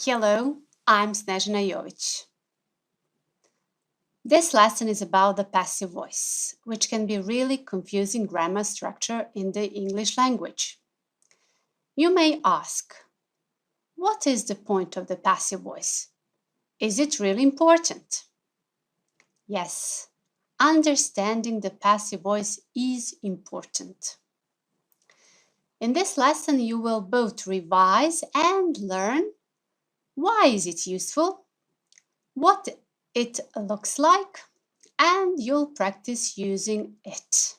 Hello, I'm Снежана Јовиќ. This lesson is about the passive voice, which can be really confusing grammar structure in the English language. You may ask, what is the point of the passive voice? Is it really important? Yes, understanding the passive voice is important. In this lesson, you will both revise and learn why is it useful, what it looks like, and you'll practice using it.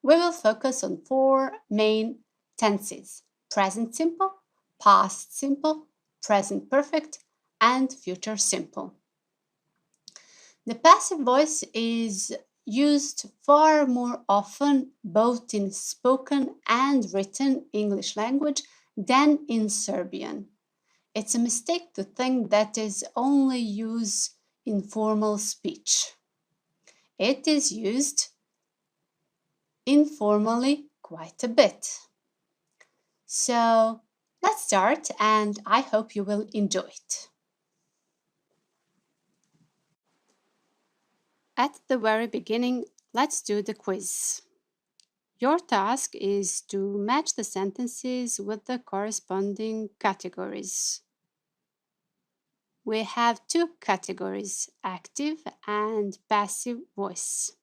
We will focus on 4 main tenses: present simple, past simple, present perfect, and future simple. The passive voice is used far more often both in spoken and written English language than in Serbian. It's a mistake to think that is only used in formal speech. It is used informally quite a bit. So let's start, and I hope you will enjoy it. At the very beginning, let's do the quiz. Your task is to match the sentences with the corresponding categories. We have 2 categories, active and passive voice.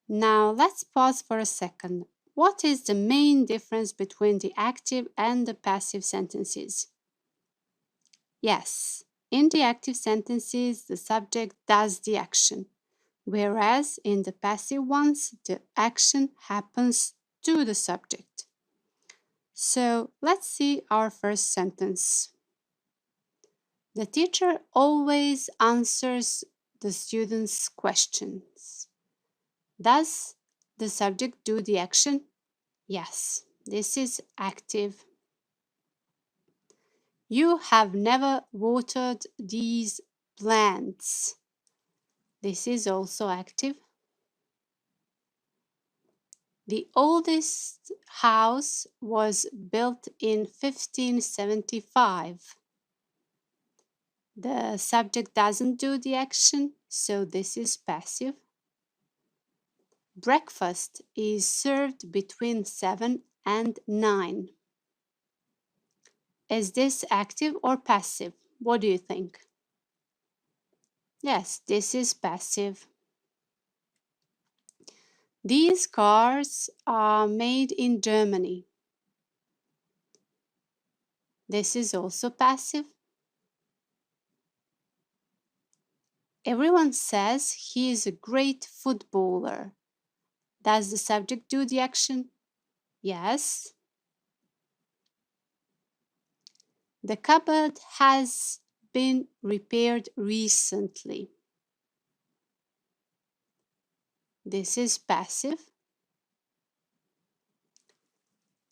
Now let's pause for a second. What is the main difference between the active and the passive sentences? Yes, in the active sentences, the subject does the action, whereas in the passive ones, the action happens to the subject. So let's see our first sentence. The teacher always answers the students' questions. Does the subject do the action? Yes, this is active. You have never watered these plants. This is also active. The oldest house was built in 1575. The subject doesn't do the action, so this is passive. Breakfast is served between 7 and 9. Is this active or passive? What do you think? Yes, this is passive. These cars are made in Germany. This is also passive. Everyone says he is a great footballer. Does the subject do the action? Yes. The cupboard has been repaired recently. This is passive.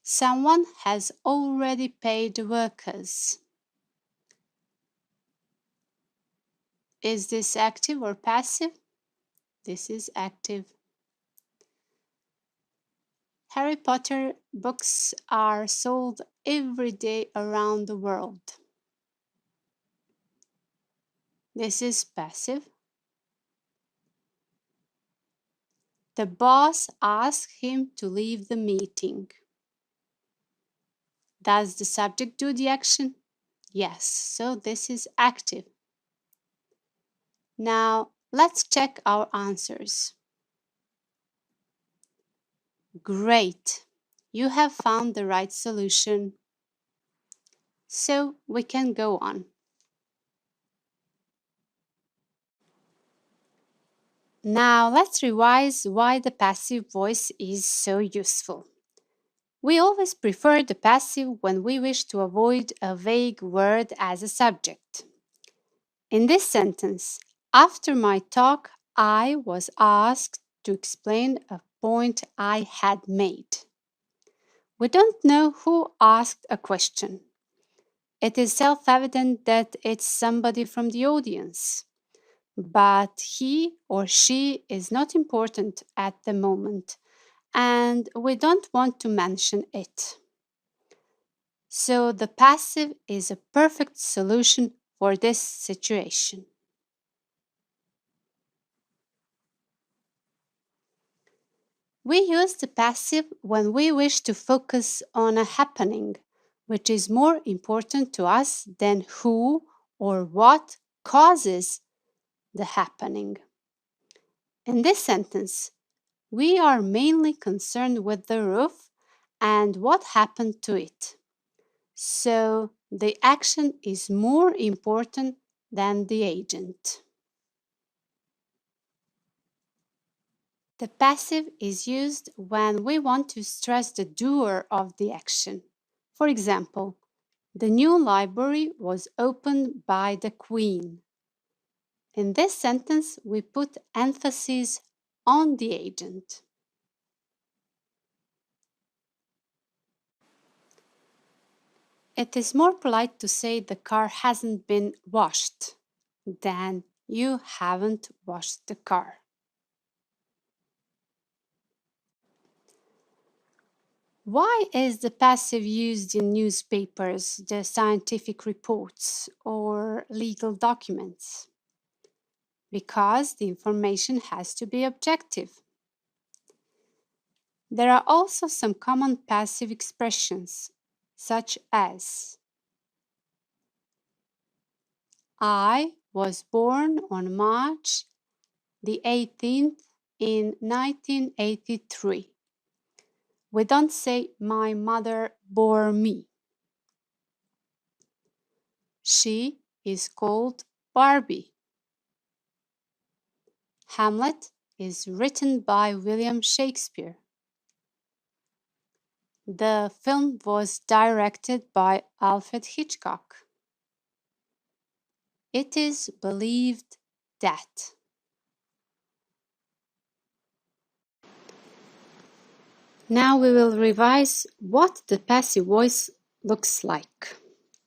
Someone has already paid the workers. Is this active or passive? This is active. Harry Potter books are sold every day around the world. This is passive. The boss asked him to leave the meeting. Does the subject do the action? Yes, so this is active. Now let's check our answers. Great! You have found the right solution. So we can go on. Now let's revise why the passive voice is so useful. We always prefer the passive when we wish to avoid a vague word as a subject. In this sentence, after my talk, I was asked to explain a point I had made. We don't know who asked a question. It is self-evident that it's somebody from the audience, but he or she is not important at the moment, and we don't want to mention it. So the passive is a perfect solution for this situation. We use the passive when we wish to focus on a happening, which is more important to us than who or what causes the happening. In this sentence, we are mainly concerned with the roof and what happened to it. So the action is more important than the agent. The passive is used when we want to stress the doer of the action. For example, the new library was opened by the Queen. In this sentence, we put emphasis on the agent. It is more polite to say the car hasn't been washed than you haven't washed the car. Why is the passive used in newspapers, the scientific reports, or legal documents? Because the information has to be objective. There are also some common passive expressions, such as I was born on March the 18th in 1983. We don't say my mother bore me. She is called Barbie. Hamlet is written by William Shakespeare. The film was directed by Alfred Hitchcock. It is believed that. Now we will revise what the passive voice looks like.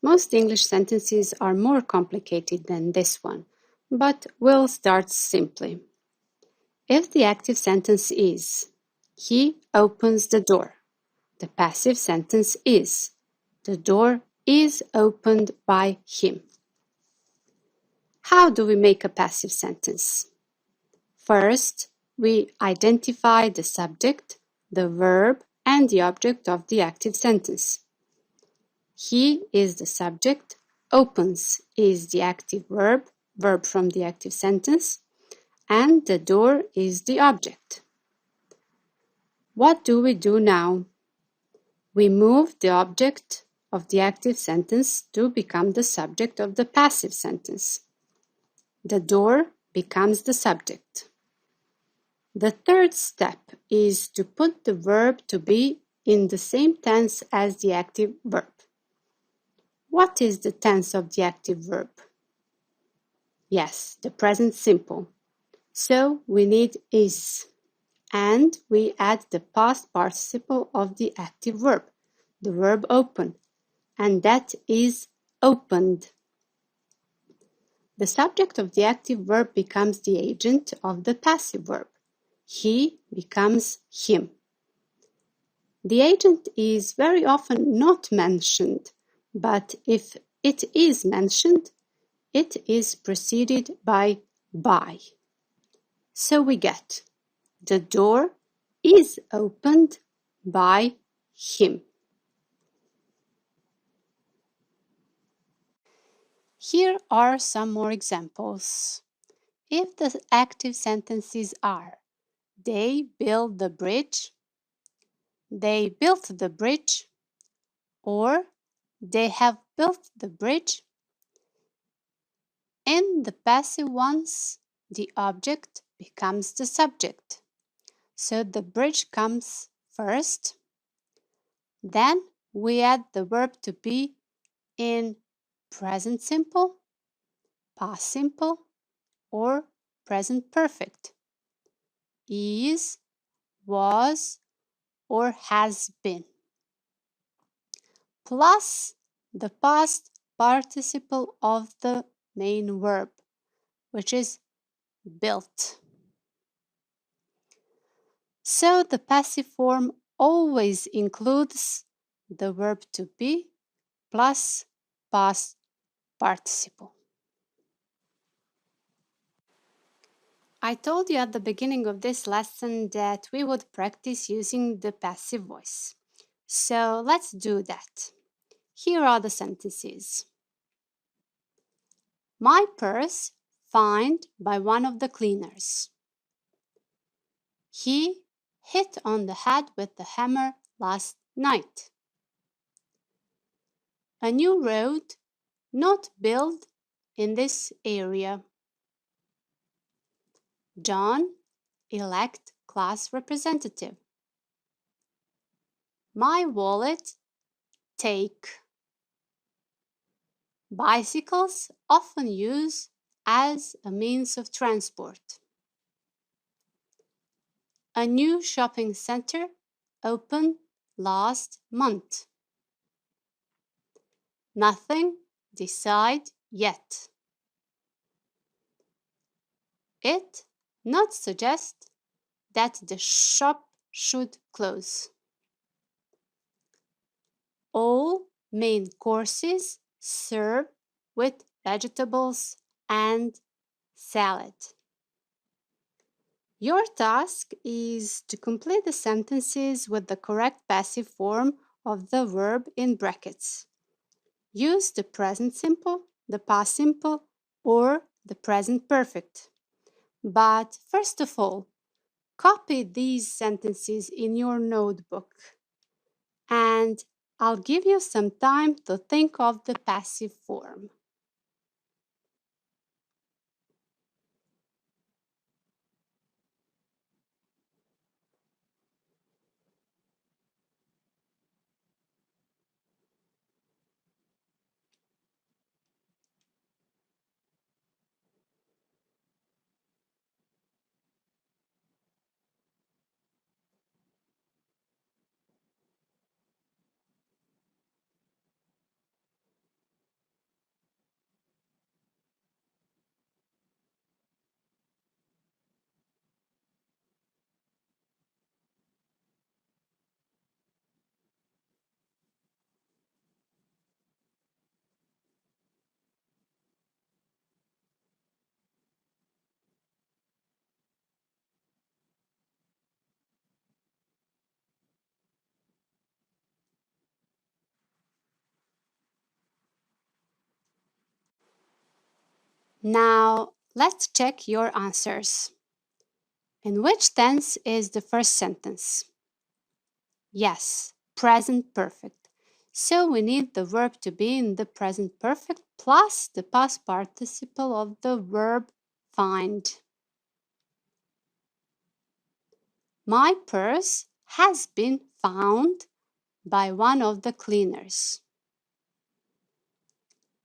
Most English sentences are more complicated than this one, but we'll start simply. If the active sentence is, he opens the door, the passive sentence is, the door is opened by him. How do we make a passive sentence? First, we identify the subject, the verb, and the object of the active sentence. He is the subject, opens is the active verb, verb from the active sentence, and the door is the object. What do we do now? We move the object of the active sentence to become the subject of the passive sentence. The door becomes the subject. The third step is to put the verb to be in the same tense as the active verb. What is the tense of the active verb? Yes, the present simple. So we need is, and we add the past participle of the active verb, the verb open, and that is opened. The subject of the active verb becomes the agent of the passive verb. He becomes him. The agent is very often not mentioned, but if it is mentioned, it is preceded by. So we get, the door is opened by him. Here are some more examples. If the active sentences are, they built the bridge, they built the bridge, or they have built the bridge. In the passive ones, the object becomes the subject. So the bridge comes first. Then we add the verb to be in present simple, past simple, or present perfect. Is, was, or has been. Plus the past participle of the main verb, which is built. So the passive form always includes the verb to be plus past participle. I told you at the beginning of this lesson that we would practice using the passive voice. So let's do that. Here are the sentences. My purse found by one of the cleaners. He hit on the head with the hammer last night. A new road not built in this area. John elect class representative. My wallet take. Bicycles often used as a means of transport. A new shopping center opened last month. Nothing decided yet. It not suggest that the shop should close. All main courses serve with vegetables and salad. Your task is to complete the sentences with the correct passive form of the verb in brackets. Use the present simple, the past simple, or the present perfect. But first of all, copy these sentences in your notebook, and I'll give you some time to think of the passive form. Now, let's check your answers. In which tense is the first sentence? Yes, present perfect. So we need the verb to be in the present perfect plus the past participle of the verb find. My purse has been found by one of the cleaners.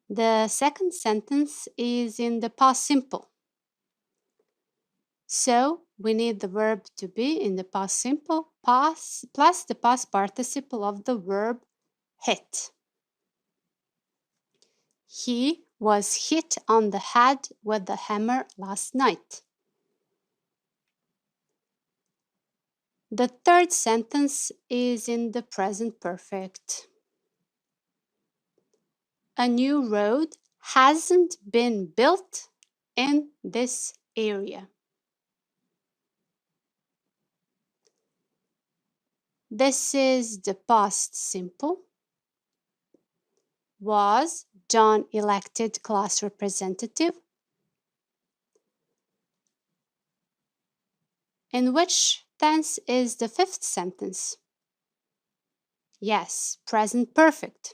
The second sentence is in the past simple. So we need the verb to be in the past simple plus the past participle of the verb hit. He was hit on the head with the hammer last night. The third sentence is in the present perfect. A new road hasn't been built in this area. This is the past simple. Was John elected class representative? In which tense is the fifth sentence? Yes, present perfect.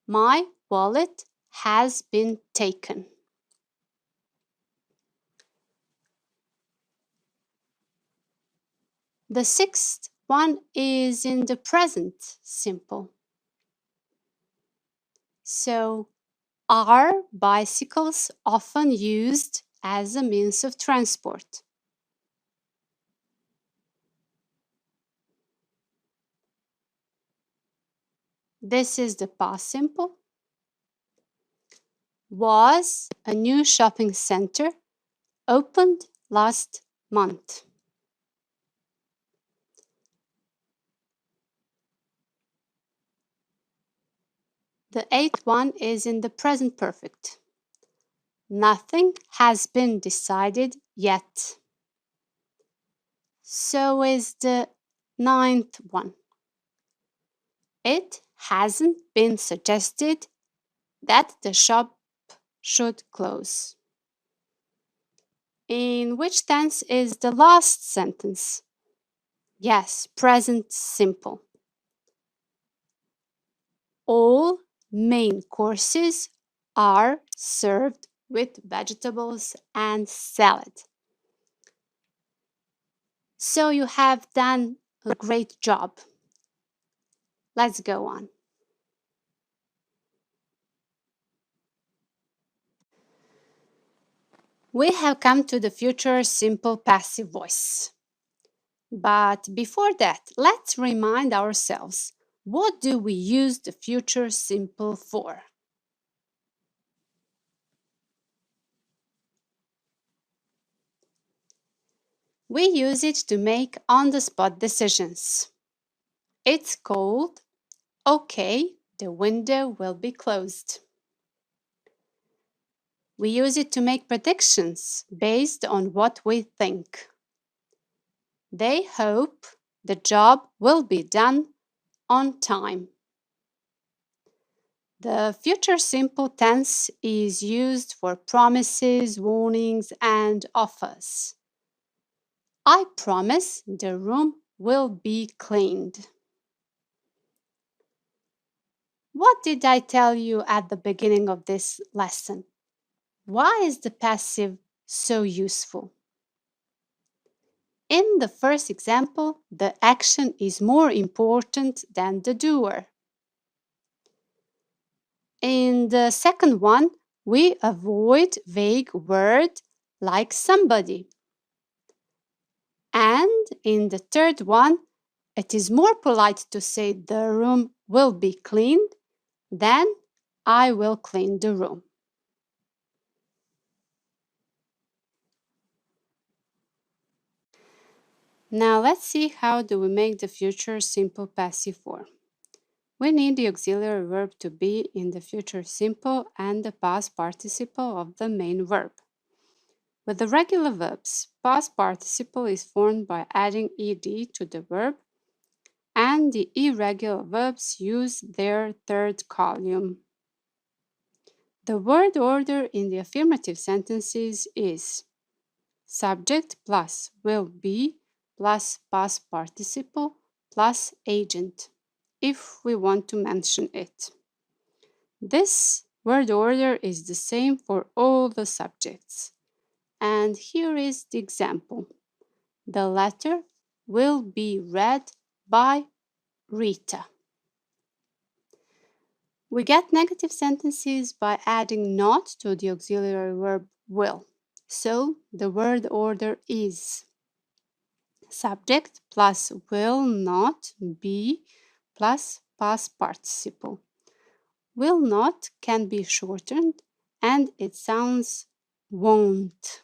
My wallet has been taken. The sixth one is in the present simple. So, are bicycles often used as a means of transport? This is the past simple. Was a new shopping center opened last month? The eighth one is in the present perfect. Nothing has been decided yet. So is the ninth one. It hasn't been suggested that the shop should close. In which tense is the last sentence? Yes, present simple. All main courses are served with vegetables and salad. So you have done a great job. Let's go on. We have come to the future simple passive voice. But before that, let's remind ourselves, what do we use the future simple for? We use it to make on-the-spot decisions. It's called, okay, the window will be closed. We use it to make predictions based on what we think. They hope the job will be done on time. The future simple tense is used for promises, warnings, and offers. I promise the room will be cleaned. What did I tell you at the beginning of this lesson? Why is the passive so useful? In the first example, the action is more important than the doer. In the second one, we avoid vague words like somebody. And in the third one, it is more polite to say the room will be cleaned than I will clean the room. Now let's see how do we make the future simple passive form. We need the auxiliary verb to be in the future simple and the past participle of the main verb. With the regular verbs, past participle is formed by adding ed to the verb, and the irregular verbs use their third column. The word order in the affirmative sentences is subject plus will be plus past participle plus agent, if we want to mention it. This word order is the same for all the subjects. And here is the example. The letter will be read by Rita. We get negative sentences by adding not to the auxiliary verb will. So the word order is subject plus will not be plus past participle. Will not can be shortened and it sounds won't.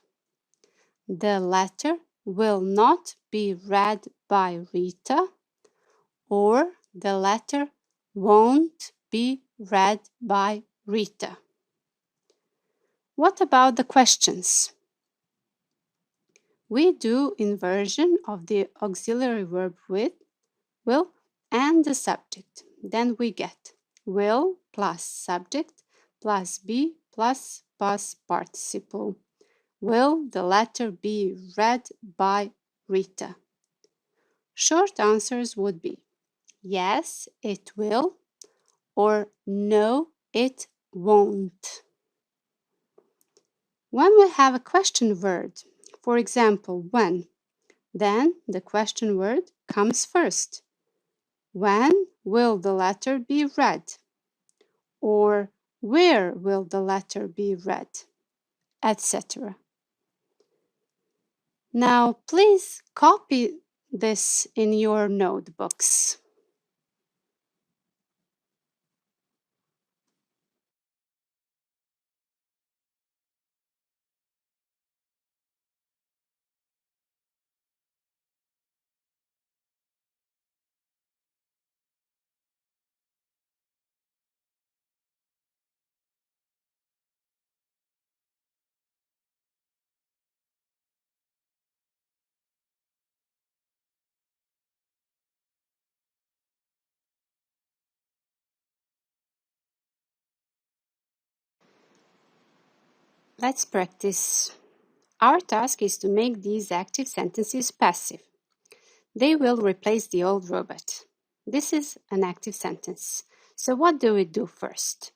The letter will not be read by Rita, or the letter won't be read by Rita. What about the questions? We do inversion of the auxiliary verb with, will, and the subject. Then we get will plus subject plus be plus past participle. Will the letter be read by Rita? Short answers would be yes, it will, or no, it won't. When we have a question word, for example, when, then the question word comes first. When will the letter be read? Or where will the letter be read? Etc. Now, please copy this in your notebooks. Let's practice. Our task is to make these active sentences passive. They will replace the old robot. This is an active sentence. So what do we do first?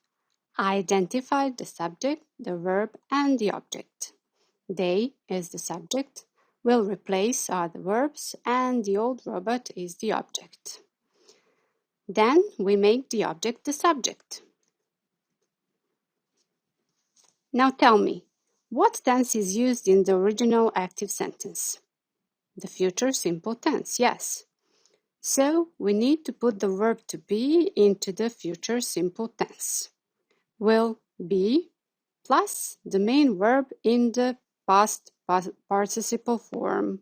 Identify the subject, the verb, and the object. They is the subject, will replace are the verbs, and the old robot is the object. Then we make the object the subject. Now tell me, what tense is used in the original active sentence? The future simple tense, yes. So we need to put the verb to be into the future simple tense. Will be plus the main verb in the past participle form.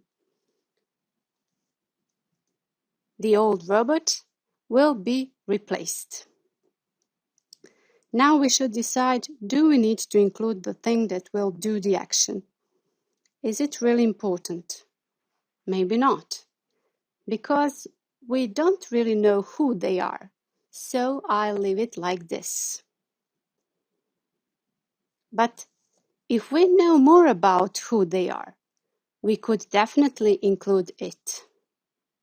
The old robot will be replaced. Now we should decide, do we need to include the thing that will do the action? Is it really important? Maybe not, because we don't really know who they are, so I'll leave it like this. But if we know more about who they are, we could definitely include it.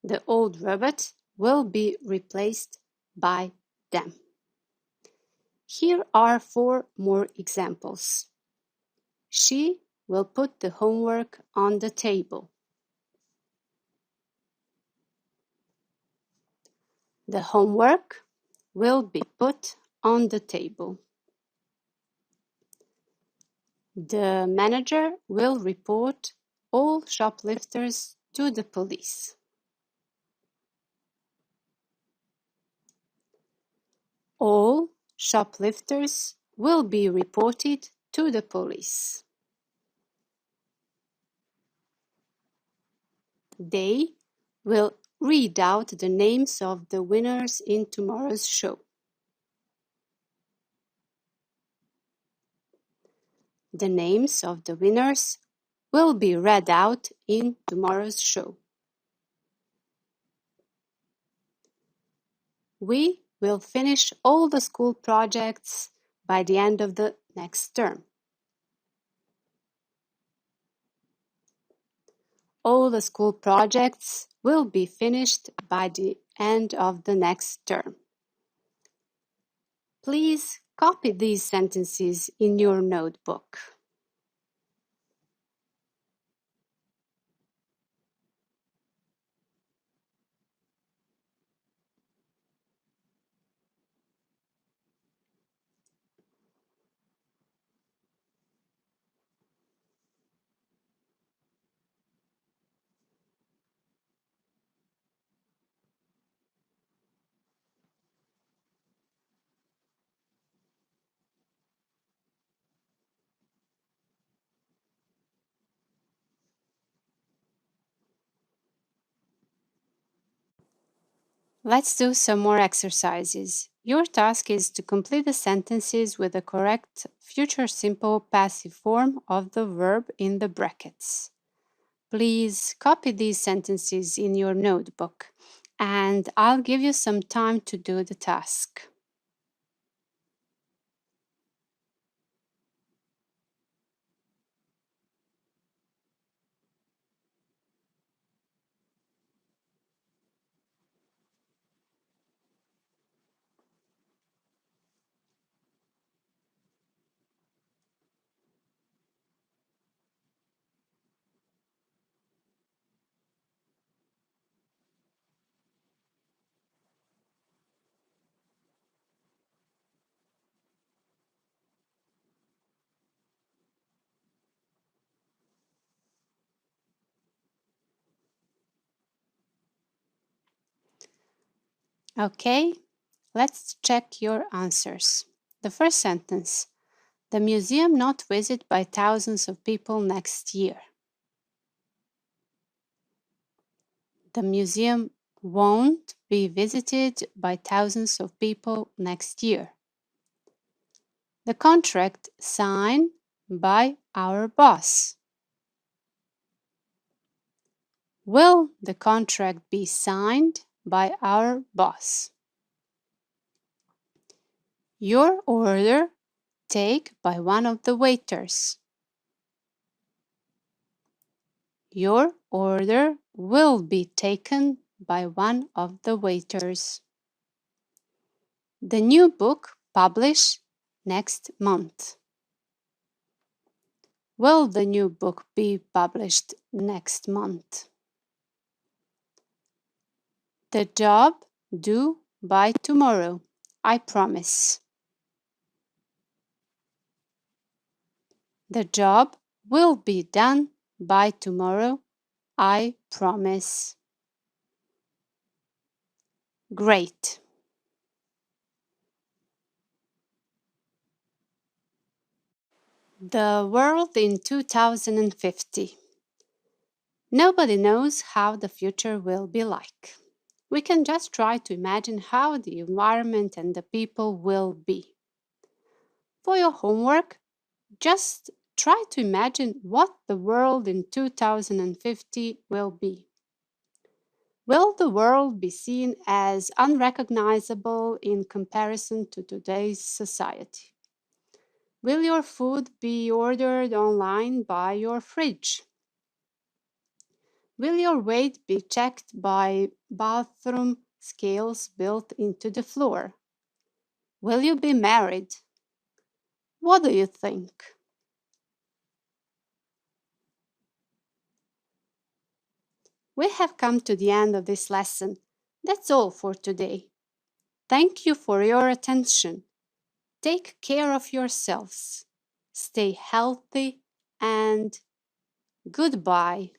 The old robot will be replaced by them. Here are 4 more examples. She will put the homework on the table. The homework will be put on the table. The manager will report all shoplifters to the police. All shoplifters will be reported to the police. They will read out the names of the winners in tomorrow's show. The names of the winners will be read out in tomorrow's show. We will finish all the school projects by the end of the next term. All the school projects will be finished by the end of the next term. Please copy these sentences in your notebook. Let's do some more exercises. Your task is to complete the sentences with the correct future simple passive form of the verb in the brackets. Please copy these sentences in your notebook, and I'll give you some time to do the task. Okay, let's check your answers. The first sentence, the museum not visited by thousands of people next year. The museum won't be visited by thousands of people next year. The contract signed by our boss. Will the contract be signed by our boss? Your order taken by one of the waiters. Your order will be taken by one of the waiters. The new book published next month. Will the new book be published next month? The job due by tomorrow, I promise. The job will be done by tomorrow, I promise. Great. The world in 2050. Nobody knows how the future will be like. We can just try to imagine how the environment and the people will be. For your homework, just try to imagine what the world in 2050 will be. Will the world be seen as unrecognizable in comparison to today's society? Will your food be ordered online by your fridge? Will your weight be checked by bathroom scales built into the floor? Will you be married? What do you think? We have come to the end of this lesson. That's all for today. Thank you for your attention. Take care of yourselves. Stay healthy and goodbye.